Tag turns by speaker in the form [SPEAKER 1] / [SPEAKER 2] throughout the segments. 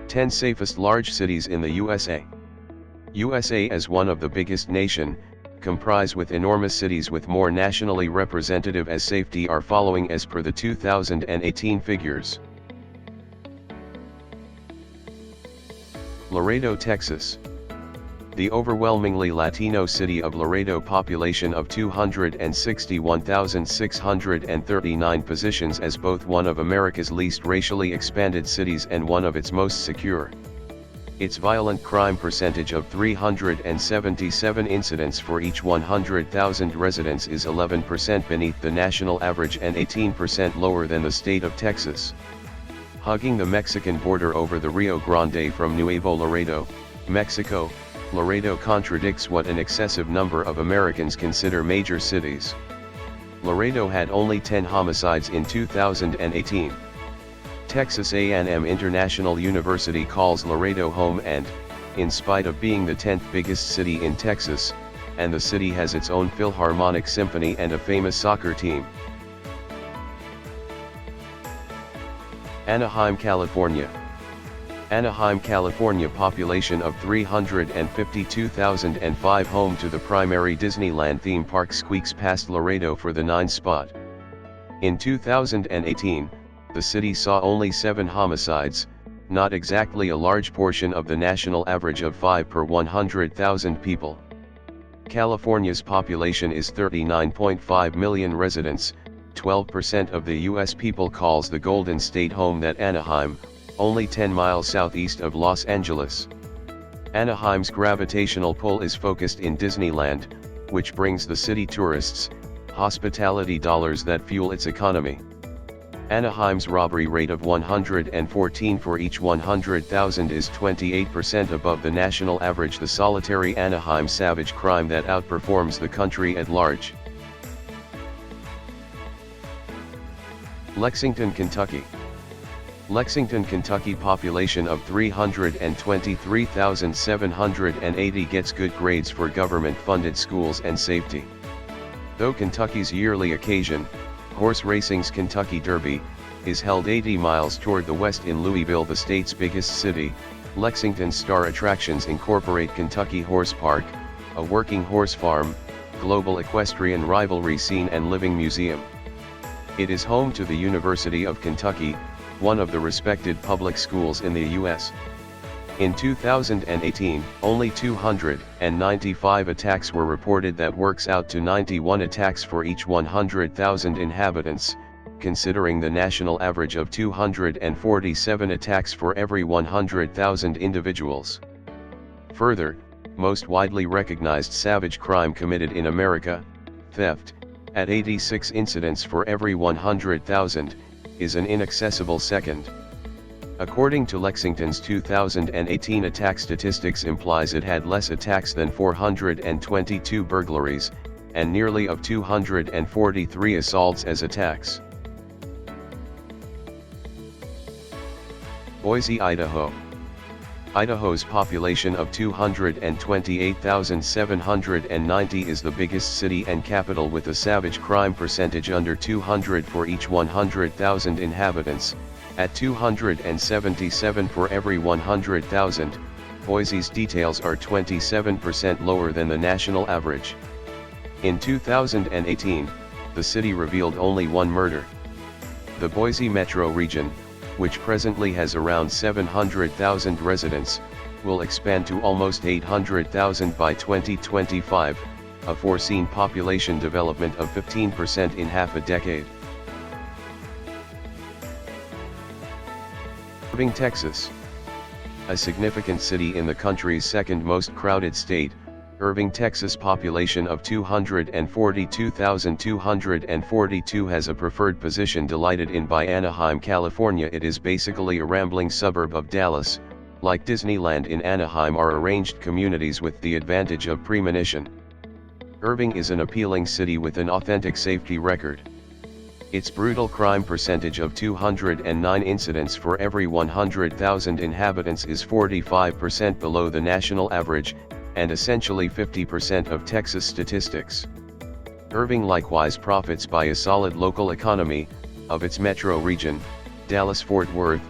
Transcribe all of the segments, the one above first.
[SPEAKER 1] 10 Safest Large Cities in the USA. USA as one of the biggest nation, comprise with enormous cities with more nationally representative as safety are following as per the 2018 figures. Laredo, Texas. The overwhelmingly Latino city of Laredo, population of 261,639, positions as both one of America's least racially expanded cities and one of its most secure. Its violent crime percentage of 377 incidents for each 100,000 residents is 11% beneath the national average and 18% lower than the state of Texas. Hugging the Mexican border over the Rio Grande from Nuevo Laredo, Mexico, Laredo contradicts what an excessive number of Americans consider major cities. Laredo had only 10 homicides in 2018. Texas A&M International University calls Laredo home and, in spite of being the 10th biggest city in Texas, and the city has its own Philharmonic Symphony and a famous soccer team. Anaheim, California. Anaheim, California, population of 352,005, home to the primary Disneyland theme park, squeaks past Laredo for the 9th spot. In 2018, the city saw only 7 homicides, not exactly a large portion of the national average of 5 per 100,000 people. California's population is 39.5 million residents, 12% of the U.S. people calls the Golden State home. That Anaheim, only 10 miles southeast of Los Angeles. Anaheim's gravitational pull is focused in Disneyland, which brings the city tourists, hospitality dollars that fuel its economy. Anaheim's robbery rate of 114 for each 100,000 is 28% above the national average, the solitary Anaheim savage crime that outperforms the country at large. Lexington, Kentucky. Lexington, Kentucky, population of 323,780, gets good grades for government-funded schools and safety. Though Kentucky's yearly occasion, horse racing's Kentucky Derby, is held 80 miles toward the west in Louisville, the state's biggest city, Lexington's star attractions incorporate Kentucky Horse Park, a working horse farm, global equestrian rivalry scene and living museum. It is home to the University of Kentucky, one of the respected public schools in the U.S. In 2018, only 295 attacks were reported. That works out to 91 attacks for each 100,000 inhabitants, considering the national average of 247 attacks for every 100,000 individuals. Further, most widely recognized savage crime committed in America, theft, at 86 incidents for every 100,000, is an inaccessible second. According to Lexington's 2018 attack statistics implies it had less attacks than 422 burglaries, and nearly of 243 assaults as attacks. Boise, Idaho. Idaho's population of 228,790 is the biggest city and capital with a savage crime percentage under 200 for each 100,000 inhabitants, at 277 for every 100,000. Boise's details are 27% lower than the national average. In 2018, the city revealed only one murder. The Boise metro region, which presently has around 700,000 residents, will expand to almost 800,000 by 2025, a foreseen population development of 15% in half a decade. Irving, Texas. A significant city in the country's second most crowded state, Irving, Texas, population of 242,242 has a preferred position delighted in by Anaheim, California. It is basically a rambling suburb of Dallas. Like Disneyland in Anaheim are arranged communities with the advantage of premonition. Irving is an appealing city with an authentic safety record. Its brutal crime percentage of 209 incidents for every 100,000 inhabitants is 45% below the national average, and essentially 50% of Texas statistics. Irving likewise profits by a solid local economy, of its metro region, Dallas-Fort Worth,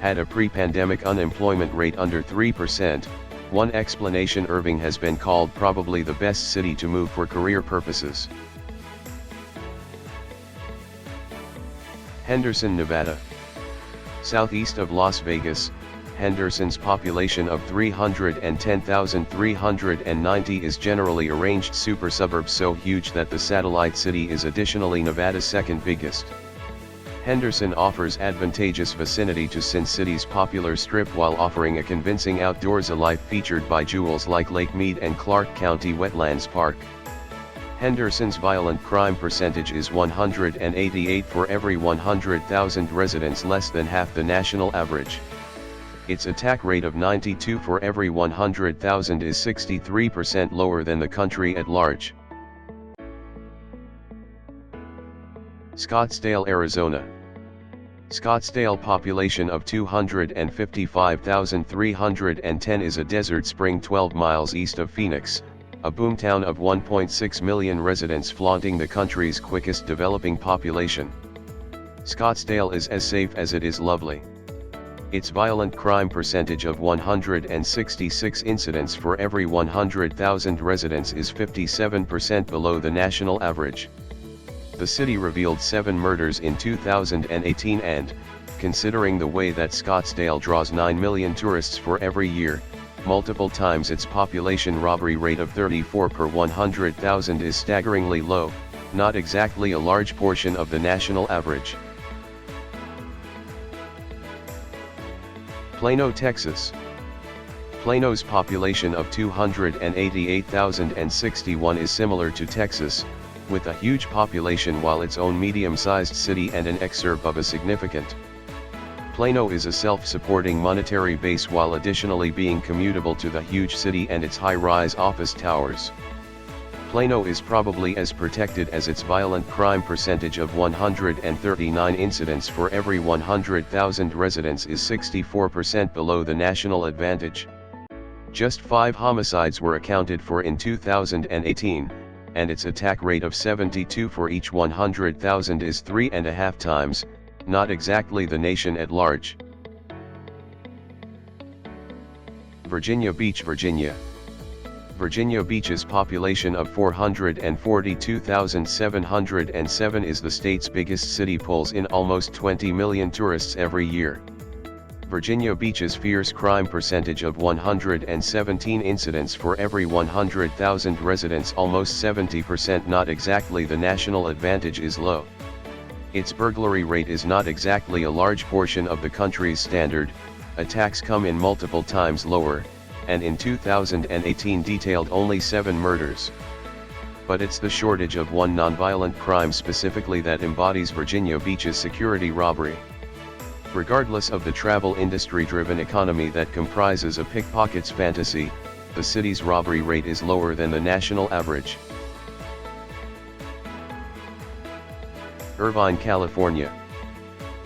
[SPEAKER 1] had a pre-pandemic unemployment rate under 3%. One explanation: Irving has been called probably the best city to move for career purposes. Henderson, Nevada. Southeast of Las Vegas, Henderson's population of 310,390 is generally arranged super suburb so huge that the satellite city is additionally Nevada's second biggest. Henderson offers advantageous vicinity to Sin City's popular strip while offering a convincing outdoorsy life featured by jewels like Lake Mead and Clark County Wetlands Park. Henderson's violent crime percentage is 188 for every 100,000 residents, less than half the national average. Its attack rate of 92 for every 100,000 is 63% lower than the country at large. Scottsdale, Arizona. Scottsdale population of 255,310 is a desert spring 12 miles east of Phoenix, a boomtown of 1.6 million residents flaunting the country's quickest developing population. Scottsdale is as safe as it is lovely. Its violent crime percentage of 166 incidents for every 100,000 residents is 57% below the national average. The city revealed 7 murders in 2018 and, considering the way that Scottsdale draws 9 million tourists for every year, multiple times its population robbery rate of 34 per 100,000 is staggeringly low, not exactly a large portion of the national average. Plano, Texas. Plano's population of 288,061 is similar to Texas, with a huge population while its own medium-sized city and an exurb of a significant. Plano is a self-supporting monetary base while additionally being commutable to the huge city and its high-rise office towers. Plano is probably as protected as its violent crime percentage of 139 incidents for every 100,000 residents is 64% below the national average. Just 5 homicides were accounted for in 2018, and its attack rate of 72 for each 100,000 is 3.5 times, not exactly the nation at large. Virginia Beach, Virginia. Virginia Beach's population of 442,707 is the state's biggest city, pulls in almost 20 million tourists every year. Virginia Beach's fierce crime percentage of 117 incidents for every 100,000 residents, almost 70%, not exactly the national average, is low. Its burglary rate is not exactly a large portion of the country's standard. Attacks come in multiple times lower, and in 2018 detailed only 7 murders. But it's the shortage of one nonviolent crime specifically that embodies Virginia Beach's security robbery. Regardless of the travel industry-driven economy that comprises a pickpocket's fantasy, the city's robbery rate is lower than the national average. Irvine, California.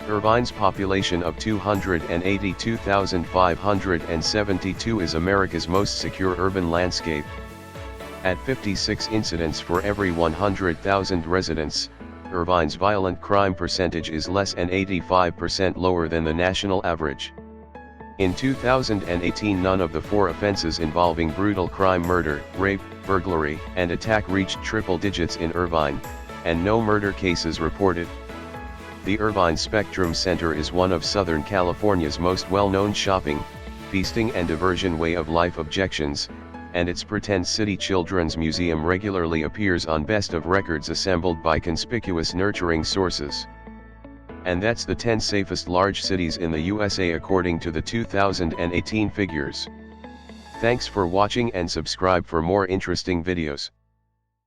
[SPEAKER 1] Irvine's population of 282,572 is America's most secure urban landscape. At 56 incidents for every 100,000 residents, Irvine's violent crime percentage is less than 85% lower than the national average. In 2018, none of the 4 offenses involving brutal crime, murder, rape, burglary, and attack reached triple digits in Irvine, and no murder cases reported. The Irvine Spectrum Center is one of Southern California's most well-known shopping, feasting and diversion way of life objections, and its Pretend City Children's Museum regularly appears on best of records assembled by conspicuous nurturing sources. And that's the 10 safest large cities in the USA according to the 2018 figures. Thanks for watching and subscribe for more interesting videos.